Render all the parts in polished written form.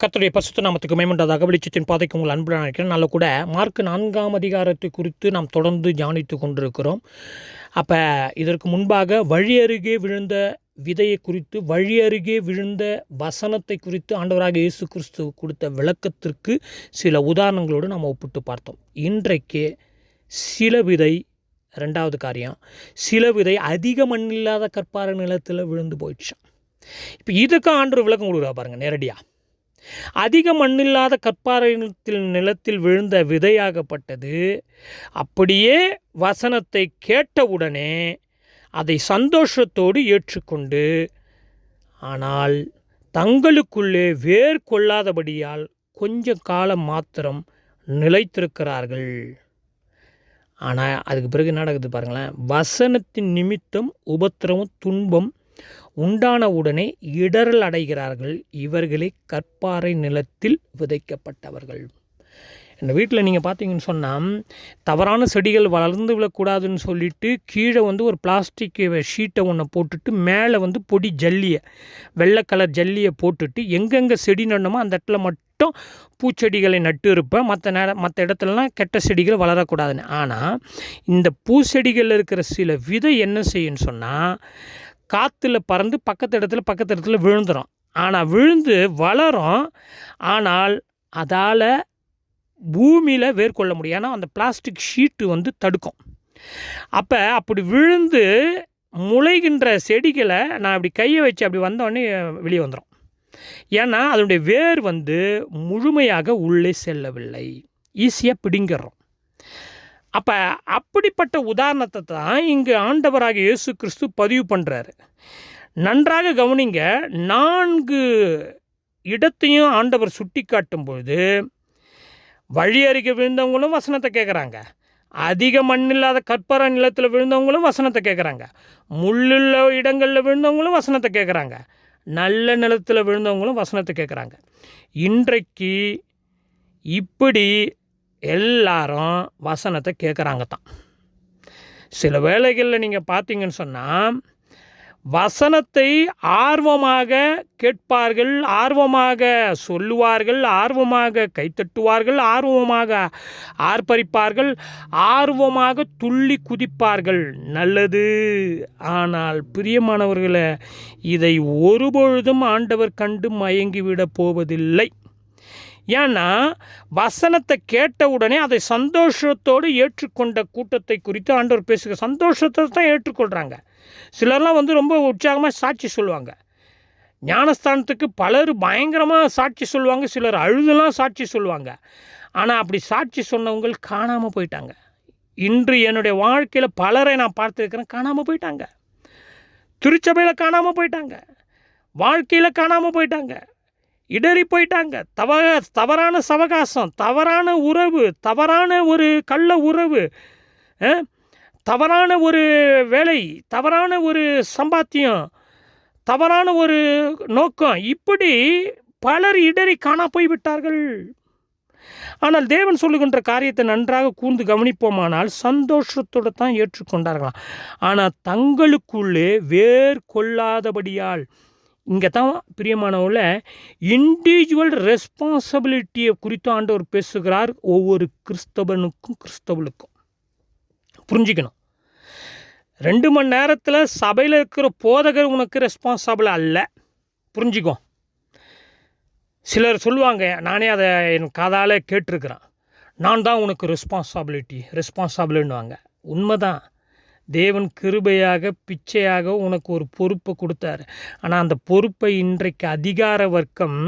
கர்த்தருடைய பரிசுத்த நாமத்துக்கு மகிமை வெளிச்சத்தின் பாதைக்கு உங்கள் அன்புடன் இருக்கிறேன். நல்ல கூட மார்க் 4ஆம் அதிகாரத்தை குறித்து நாம் தொடர்ந்து தியானித்து கொண்டிருக்கிறோம். அப்போ இதற்கு முன்பாக வழி அருகே விழுந்த விதையை குறித்து, வழி அருகே விழுந்த வசனத்தை குறித்து ஆண்டவராக இயேசு கிறிஸ்து கொடுத்த விளக்கத்திற்கு சில உதாரணங்களோடு நாம் ஒப்பிட்டு பார்த்தோம். இன்றைக்கு சில விதை, ரெண்டாவது காரியம், சில விதை அதிக மண்ணில்லாத கற்பாறை நிலத்தில் விழுந்து போயிடுச்சான். இப்போ இதுக்கு ஆண்டவர் விளக்கம் கொடுக்குறா பாருங்கள் நேரடியாக. அதிக மண்ணில்லாத கற்பாறை நிலத்தில் விழுந்த விதையாகப்பட்டது அப்படியே வசனத்தை கேட்டவுடனே அதை சந்தோஷத்தோடு ஏற்றுக்கொண்டு, ஆனால் தங்களுக்குள்ளே வேர் கொள்ளாதபடியால் கொஞ்ச காலம் மாத்திரம் நிலைத்திருக்கிறார்கள். ஆனால் அதுக்கு பிறகு என்ன நடக்குது பாருங்களேன். வசனத்தின் நிமித்தம் உபத்திரமும் துன்பம் உண்டானவுடனே இடரல் அடைகிறார்கள். இவர்களே கற்பாறை நிலத்தில் விதைக்கப்பட்டவர்கள். இந்த வீட்டில் நீங்கள் பார்த்தீங்கன்னு சொன்னால், தவறான செடிகள் வளர்ந்து விடக்கூடாதுன்னு சொல்லிட்டு கீழே ஒரு பிளாஸ்டிக் ஷீட்டை ஒன்று போட்டுட்டு மேலே பொடி ஜல்லியை, வெள்ளை கலர் ஜல்லியை போட்டுட்டு எங்கெங்கே செடி நடணுமோ அந்த இடத்துல மட்டும் பூச்செடிகளை நட்டு இருப்பேன். மற்ற இடத்துலலாம் கெட்ட செடிகள் வளரக்கூடாதுன்னு. ஆனால் இந்த பூச்செடிகளில் இருக்கிற சில விதை என்ன செய்யுன்னு சொன்னால், காற்றுல பறந்து பக்கத்து இடத்துல விழுந்துடும். ஆனால் விழுந்து வளரும், ஆனால் அதால் பூமியில் வேர்கொள்ள முடியும். ஏன்னா அந்த பிளாஸ்டிக் ஷீட்டு தடுக்கும். அப்போ அப்படி விழுந்து முளைகின்ற செடிகளை நான் அப்படி கையை வச்சு அப்படி வந்தோடனே வெளியே வந்துடும். ஏன்னா அதனுடைய வேர் முழுமையாக உள்ளே செல்லவில்லை, ஈஸியாக பிடிங்கிடுறோம். அப்போ அப்படிப்பட்ட உதாரணத்தை தான் இங்கு ஆண்டவராக இயேசு கிறிஸ்து பதிவு பண்ணுறாரு. நன்றாக கவனிங்க. 4 இடத்தையும் ஆண்டவர் சுட்டி காட்டும் பொழுது வழி அருகே விழுந்தவங்களும் வசனத்தை கேட்குறாங்க, அதிக மண்ணில்லாத கற்பாறை நிலத்தில் விழுந்தவங்களும் வசனத்தை கேட்குறாங்க, முள்ளுள்ள இடங்களில் விழுந்தவங்களும் வசனத்தை கேட்குறாங்க, நல்ல நிலத்தில் விழுந்தவங்களும் வசனத்தை கேட்குறாங்க. இன்றைக்கு இப்படி எல்லாரும் வசனத்தை கேட்குறாங்க தான். சில வேளைகளில் நீங்கள் பார்த்தீங்கன்னு சொன்னால், வசனத்தை ஆர்வமாக கேட்பார்கள், ஆர்வமாக சொல்லுவார்கள், ஆர்வமாக கைத்தட்டுவார்கள், ஆர்வமாக ஆர்ப்பரிப்பார்கள், ஆர்வமாக துள்ளி குதிப்பார்கள். நல்லது. ஆனால் பிரியமானவர்களே, இதை ஒருபொழுதும் ஆண்டவர் கண்டு மயங்கிவிடப் போவதில்லை. ஏன்னா வசனத்தை கேட்ட உடனே அதை சந்தோஷத்தோடு ஏற்றுக்கொண்ட கூட்டத்தை குறித்து ஆண்டவர் பேசுகிற. சந்தோஷத்தை தான் ஏற்றுக்கொள்கிறாங்க. சிலர்லாம் ரொம்ப உற்சாகமாக சாட்சி சொல்லுவாங்க. ஞானஸ்தானத்துக்கு பலர் பயங்கரமாக சாட்சி சொல்லுவாங்க, சிலர் அழுதெல்லாம் சாட்சி சொல்லுவாங்க. ஆனால் அப்படி சாட்சி சொன்னவங்க காணாமல் போயிட்டாங்க. இன்று என்னுடைய வாழ்க்கையில் பலரை நான் பார்த்துருக்கிறேன், காணாமல் போயிட்டாங்க. திருச்சபையில் காணாமல் போயிட்டாங்க, வாழ்க்கையில் காணாமல் போயிட்டாங்க, இடறி போயிட்டாங்க. தவறான சவகாசம், தவறான உறவு, தவறான ஒரு கள்ள உறவு, தவறான ஒரு வேலை, தவறான ஒரு சம்பாத்தியம், தவறான ஒரு நோக்கம், இப்படி பலர் இடறி காணா போய்விட்டார்கள். ஆனால் தேவன் சொல்லுகின்ற காரியத்தை நன்றாக கூர்ந்து கவனிப்போமானால் சந்தோஷத்தோடு தான் ஏற்றுக்கொண்டார்களாம். ஆனால் தங்களுக்குள்ளே வேர் கொள்ளாதபடியால், இங்கே தான் பிரியமானவர்கள இண்டிவிஜுவல் ரெஸ்பான்சிபிலிட்டியை குறித்து ஆண்டவர் பேசுகிறார். ஒவ்வொரு கிறிஸ்தவனுக்கும் புரிஞ்சிக்கணும். 2 மணி நேரத்தில் சபையில் இருக்கிற போதகர் உனக்கு ரெஸ்பான்சிபிள் அல்ல, புரிஞ்சிக்கோ. சிலர் சொல்லுவாங்க, நானே அதை என் காதால் கேட்டிருக்கிறேன், நான் தான் உனக்கு ரெஸ்பான்சிபிள்னுவாங்க. உண்மைதான். தேவன் கிருபையாக பிச்சையாக உனக்கு ஒரு பொறுப்பை கொடுத்தாரு. ஆனால் அந்த பொறுப்பை இன்றைக்கு அதிகார வர்க்கம்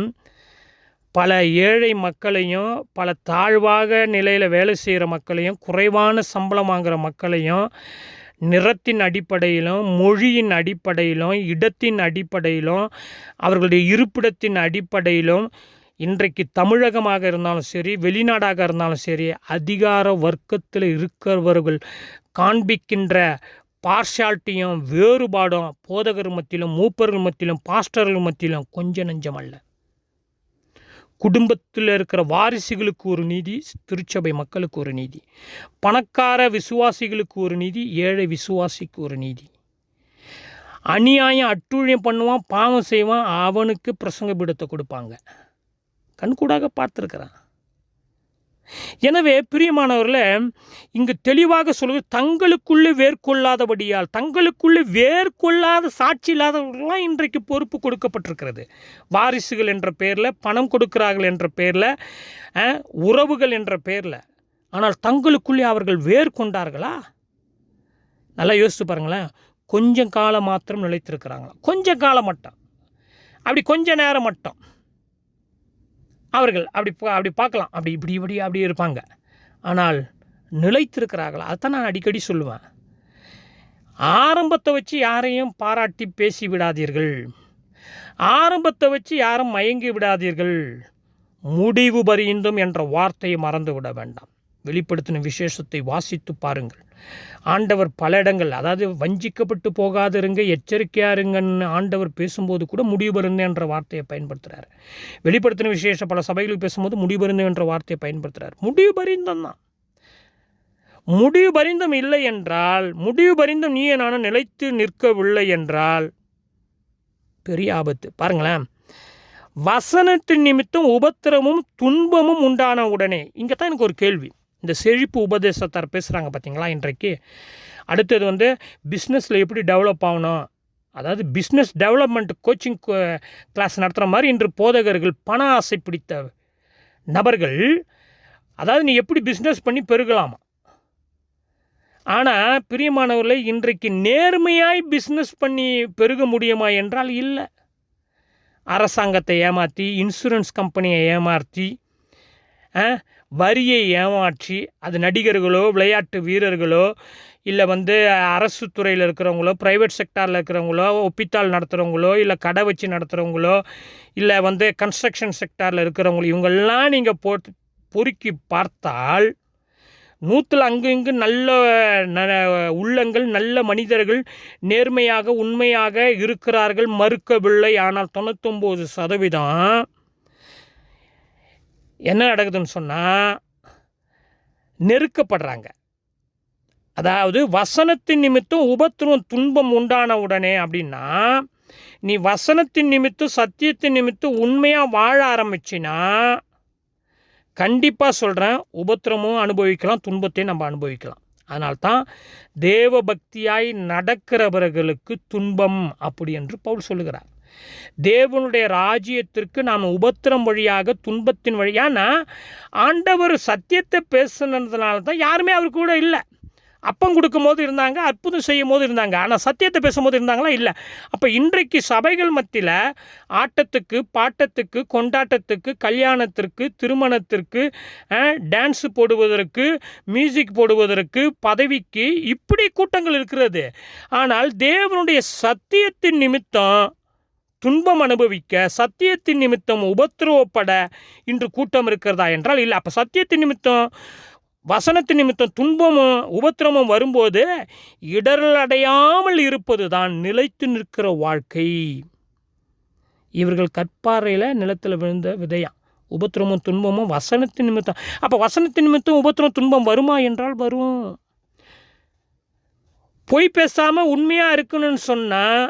பல ஏழை மக்களையும், பல தாழ்வாக நிலையில் வேலை செய்கிற மக்களையும், குறைவான சம்பளம் வாங்குகிற மக்களையும், நிறத்தின் அடிப்படையிலும், மொழியின் அடிப்படையிலும், இடத்தின் அடிப்படையிலும், அவர்களுடைய இருப்பிடத்தின் அடிப்படையிலும், இன்றைக்கு தமிழகமாக இருந்தாலும் சரி, வெளிநாடாக இருந்தாலும் சரி, அதிகார வர்க்கத்தில் இருக்கிறவர்கள் காண்பிக்கின்ற பார்ஷாலிட்டியும் வேறுபாடும் போதகர் மத்தியிலும், மூப்பர்கள் மத்தியிலும், பாஸ்டர்கள் மத்தியிலும் கொஞ்சம் நஞ்சம் அல்ல. குடும்பத்தில் இருக்கிற வாரிசுகளுக்கு ஒரு நீதி, திருச்சபை மக்களுக்கு ஒரு நீதி, பணக்கார விசுவாசிகளுக்கு ஒரு நீதி, ஏழை விசுவாசிக்கு ஒரு நீதி. அநியாயம் அட்டூழியம் பண்ணுவான், பாவம் செய்வான், அவனுக்கு பிரசங்க பீடத்தை கொடுப்பாங்க. கண்கூடாக பார்த்துருக்கிறேன். எனவே பிரியமானவர்களே, இங்கு தெளிவாக சொல்லுவது, தங்களுக்குள்ளே வேர்கொள்ளாதபடியால், தங்களுக்குள்ளே வேர்கொள்ளாத சாட்சி இல்லாதவர்களாம் இன்றைக்கு பொறுப்பு கொடுக்கப்பட்டிருக்கிறது. வாரிசுகள் என்ற பேரில், பணம் கொடுக்கிறார்கள் என்ற பேரில், உறவுகள் என்ற பேரில். ஆனால் தங்களுக்குள்ளே அவர்கள் வேர் கொண்டார்களா? நல்லா யோசித்து பாருங்களேன். கொஞ்சம் காலம் மாத்திரம் நிலைத்திருக்கிறாங்களா? கொஞ்சம் காலம் மட்டும், அப்படி கொஞ்ச நேரம் மட்டும் அவர்கள் அப்படி பார்க்கலாம், அப்படி இருப்பாங்க. ஆனால் நிலைத்திருக்கிறார்களா? அதுதான் நான் அடிக்கடி சொல்லுவேன். ஆரம்பத்தை வச்சு யாரையும் பாராட்டி பேசி விடாதீர்கள். ஆரம்பத்தை வச்சு யாரும் மயங்கி விடாதீர்கள். முடிவு பரியந்தம் என்ற வார்த்தையை மறந்து விட வேண்டாம். வெளிப்படுத்தின விசேஷத்தை வாசித்து பாருங்கள். ஆண்டவர் பல இடங்கள், அதாவது வஞ்சிக்கப்பட்டு போகாதிருங்க, எச்சரிக்கையாக இருங்கன்னு ஆண்டவர் பேசும்போது கூட முடிவுபருந்த என்ற வார்த்தையை பயன்படுத்துகிறார். வெளிப்படுத்தின விசேஷ பல சபைகளுக்கு பேசும்போது முடிவுபருந்த என்ற வார்த்தையை பயன்படுத்துகிறார். முடிவு பரிந்தம் தான். முடிவு பரிந்தம் இல்லை என்றால், முடிவு பரிந்தம் நீயே நானும் நிலைத்து நிற்கவில்லை என்றால் பெரிய ஆபத்து. பாருங்களேன், வசனத்தின் நிமித்தம் உபத்திரமும் துன்பமும் உண்டான உடனே, இங்கே தான் எனக்கு ஒரு கேள்வி. இந்த செழிப்பு உபதேசத்தார் பேசுகிறாங்க பார்த்தீங்களா இன்றைக்கு. அடுத்தது பிஸ்னஸில் எப்படி டெவலப் ஆகணும், அதாவது பிஸ்னஸ் டெவலப்மெண்ட் கோச்சிங் கிளாஸ் நடத்துகிற மாதிரி இன்று போதகர்கள் பண ஆசை பிடித்த நபர்கள், அதாவது நீ எப்படி பிஸ்னஸ் பண்ணி பெருகலாமா. ஆனால் பிரியமானவர்களை, இன்றைக்கு நேர்மையாய் பிஸ்னஸ் பண்ணி பெருக முடியுமா என்றால் இல்லை. அரசாங்கத்தை ஏமாற்றி, இன்சூரன்ஸ் கம்பெனியை ஏமாற்றி, வரியை ஏமாற்றி, அது நடிகர்களோ விளையாட்டு வீரர்களோ இல்லை அரசு துறையில் இருக்கிறவங்களோ ப்ரைவேட் செக்டாரில் இருக்கிறவங்களோ ஒப்பித்தால் நடத்துகிறவங்களோ இல்லை கடை வச்சு நடத்துகிறவங்களோ இல்லை கன்ஸ்ட்ரக்ஷன் செக்டாரில் இருக்கிறவங்களோ இவங்கெல்லாம் நீங்கள் பொறுக்கி பார்த்தால் 100 அங்கு இங்கு நல்ல உள்ளங்கள், நல்ல மனிதர்கள் நேர்மையாக உண்மையாக இருக்கிறார்கள், மறுக்கவில்லை. ஆனால் 99% என்ன நடக்குதுன்னு சொன்னால் நெருக்கப்படுறாங்க. அதாவது வசனத்தின் நிமித்தம் உபத்திரம் துன்பம் உண்டான உடனே அப்படின்னா, நீ வசனத்தின் நிமித்தம் சத்தியத்தின் நிமித்தம் உண்மையாக வாழ ஆரம்பிச்சின்னா கண்டிப்பாக சொல்கிறேன், உபத்திரமும் அனுபவிக்கலாம், துன்பத்தையும் நம்ம அனுபவிக்கலாம். அதனால்தான் தேவ பக்தியாய் நடக்கிறவர்களுக்கு துன்பம் அப்படி என்று பவுல் சொல்லுகிறார். தேவனுடைய ராஜ்யத்திற்கு நாம் உபத்திரம் வழியாக, துன்பத்தின் வழியான, ஆண்டவர் சத்தியத்தை பேசுனதுனால தான் யாருமே அவர் கூட இல்லை. அப்பம் கொடுக்கும் போது இருந்தாங்க, அற்புதம் செய்யும் போது இருந்தாங்க, ஆனால் சத்தியத்தை பேசும்போது இருந்தாங்களா? இல்லை. அப்போ இன்றைக்கு சபைகள் மத்தியில் ஆட்டத்துக்கு, பாட்டத்துக்கு, கொண்டாட்டத்துக்கு, கல்யாணத்திற்கு, திருமணத்திற்கு, டான்ஸு போடுவதற்கு, மியூசிக் போடுவதற்கு, பதவிக்கு இப்படி கூட்டங்கள் இருக்கிறது. ஆனால் தேவனுடைய சத்தியத்தின் நிமித்தம் துன்பம் அனுபவிக்க, சத்தியத்தின் நிமித்தம் உபத்திரவப்பட இன்று கூட்டம் இருக்கிறதா என்றால் இல்லை. அப்போ சத்தியத்தின் நிமித்தம், வசனத்தின் நிமித்தம் துன்பமும் உபத்திரமும் வரும்போது இடரல் அடையாமல் இருப்பது தான் நிலைத்து நிற்கிற வாழ்க்கை. இவர்கள் கற்பாறையில் நிலத்தில் விழுந்த விதையா. உபத்திரமும் துன்பமும் வசனத்தின் நிமித்தம். அப்போ வசனத்தின் நிமித்தம் உபத்திரம் துன்பம் வருமா என்றால் வரும். பொய் பேசாமல் உண்மையாக இருக்கணும்னு சொன்னால்,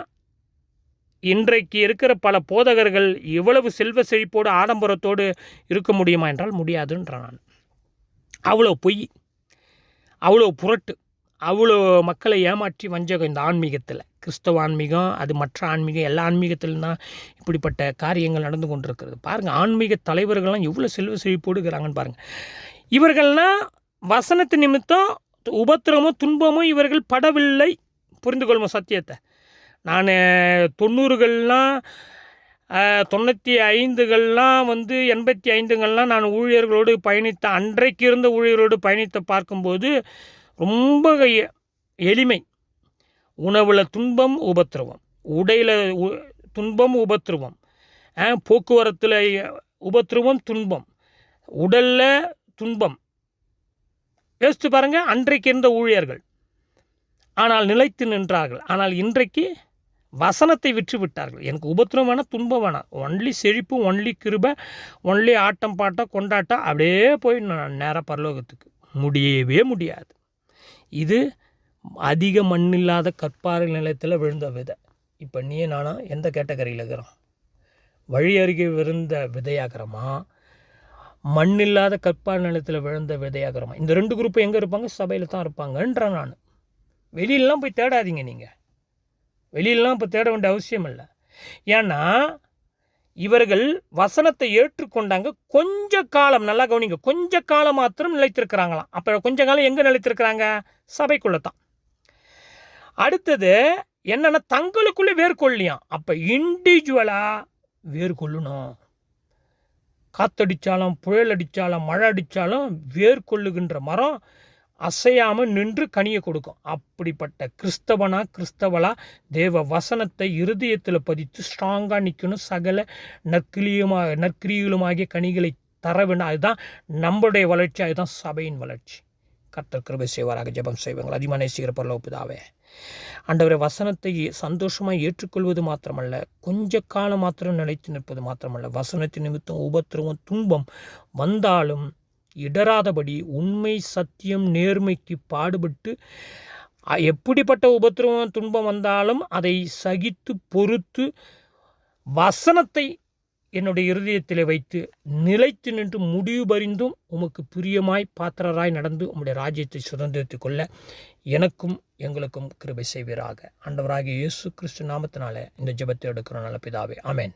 இன்றைக்கு இருக்கிற பல போதகர்கள் இவ்வளவு செல்வ செழிப்போடு ஆடம்பரத்தோடு இருக்க முடியுமா என்றால் முடியாதுன்றான் நான். அவ்வளோ பொய், அவ்வளோ புரட்டு, அவ்வளோ மக்களை ஏமாற்றி வஞ்சகம் இந்த ஆன்மீகத்தில். கிறிஸ்தவ ஆன்மீகம், அது மற்ற ஆன்மீகம், எல்லா ஆன்மீகத்திலும் தான் இப்படிப்பட்ட காரியங்கள் நடந்து கொண்டிருக்கிறது. பாருங்கள், ஆன்மீக தலைவர்கள்லாம் எவ்வளோ செல்வ செழிப்போடு இருக்கிறாங்கன்னு பாருங்கள். இவர்கள்னால் வசனத்து நிமித்தம் உபத்திரமும் துன்பமும் இவர்கள் படவில்லை. புரிந்து கொள்ளும் சத்தியத்தை. நான் 90கள்லாம் 95கள்லாம் 85கள்லாம் நான் ஊழியர்களோடு பயணித்த, அன்றைக்கு இருந்த ஊழியர்களோடு பயணித்த பார்க்கும்போது ரொம்ப எளிமை. உணவில் துன்பம் உபத்திரவம், உடையில் துன்பம் உபத்திரவம், போக்குவரத்தில் உபத்திரவம் துன்பம், உடலில் துன்பம். யோசித்து பாருங்கள், அன்றைக்கு இருந்த ஊழியர்கள். ஆனால் நிலைத்து நின்றார்கள். ஆனால் இன்றைக்கு வசனத்தை விற்று விட்டார்கள். எனக்கு உபத்திரம் வேணாம், துன்பம் வேணாம், ஒன்லி செழிப்பு, ஒன்லி கிருபை, ஒன்லி ஆட்டம் பாட்டம் கொண்டாட்டம், அப்படியே போய் நேராக பரலோகத்துக்கு முடியவே முடியாது. இது அதிக மண்ணில்லாத கற்பாறை நிலத்தில் விழுந்த விதை. இப்போ நீ நானும் எந்த கேட்டகரியில் இருக்கிறோம்? வழி அருகே விழுந்த விதையாகிறோமா, மண்ணில்லாத கற்பார் நிலத்தில் விழுந்த விதையாகிறோமா. இந்த 2 குரூப்பு எங்கே இருப்பாங்க? சபையில் தான் இருப்பாங்கன்றேன் நான். வெளியிலலாம் போய் தேடாதீங்க. நீங்கள் வெளியிலலாம் இப்போ தேட வேண்டிய அவசியம் இல்லை. ஏன்னா இவர்கள் வசனத்தை ஏற்றுக்கொண்டாங்க. கொஞ்ச காலம், நல்லா கவனிங்க, கொஞ்ச காலம் மாத்திரம் நிலைத்திருக்கிறாங்களாம். அப்போ கொஞ்ச காலம் எங்கே நிலைத்திருக்கிறாங்க? சபைக்குள்ளே தான். அடுத்தது என்னென்னா, தங்களுக்குள்ளே வேர்கொள்ளியாம். அப்போ இண்டிவிஜுவலாக வேர்கொள்ளணும். காற்றடித்தாலும், புயல் அடித்தாலும், மழை அடித்தாலும் வேர்கொள்ளுகின்ற மரம் அசையாமல் நின்று கனியை கொடுக்கும். அப்படிப்பட்ட கிறிஸ்தவளா தேவ வசனத்தை இருதயத்தில் பதித்து ஸ்ட்ராங்காக நிற்கணும். சகல நற்கிரிகளுமாகிய கனிகளை தர வேண்டும். அதுதான் நம்மளுடைய வளர்ச்சி, அதுதான் சபையின் வளர்ச்சி. கர்த்தர் கிருபை செய்வாராக. ஜெபம் செய்வாங்க. அதிகமாக நேசிக்கிற பரலோக பிதாவே, ஆண்டவரே, வசனத்தை சந்தோஷமாக ஏற்றுக்கொள்வது மாத்திரமல்ல, கொஞ்ச காலம் மாத்திரம் நிலைத்து நிற்பது மாத்திரமல்ல, வசனத்தின் நிமித்தம் உபத்திரவம் துன்பம் வந்தாலும் இடராதபடி உண்மை சத்தியம் நேர்மைக்கு பாடுபட்டு எப்படிப்பட்ட உபத்திரவம் துன்பம் வந்தாலும் அதை சகித்து பொறுத்து வசனத்தை என்னுடைய இருதயத்தில் வைத்து நிலைத்து நின்று முடிவு பறிந்தும் உமக்கு பிரியமாய் பாத்திரராய் நடந்து உம்முடைய ராஜ்யத்தை சுதந்திரத்துக் கொள்ள எனக்கும் எங்களுக்கும் கிருபை செய்வீராக. ஆண்டவராகிய இயேசு கிறிஸ்து நாமத்தினால இந்த ஜெபத்தை எடுக்கிறோம் நல்ல பிதாவே. ஆமென்.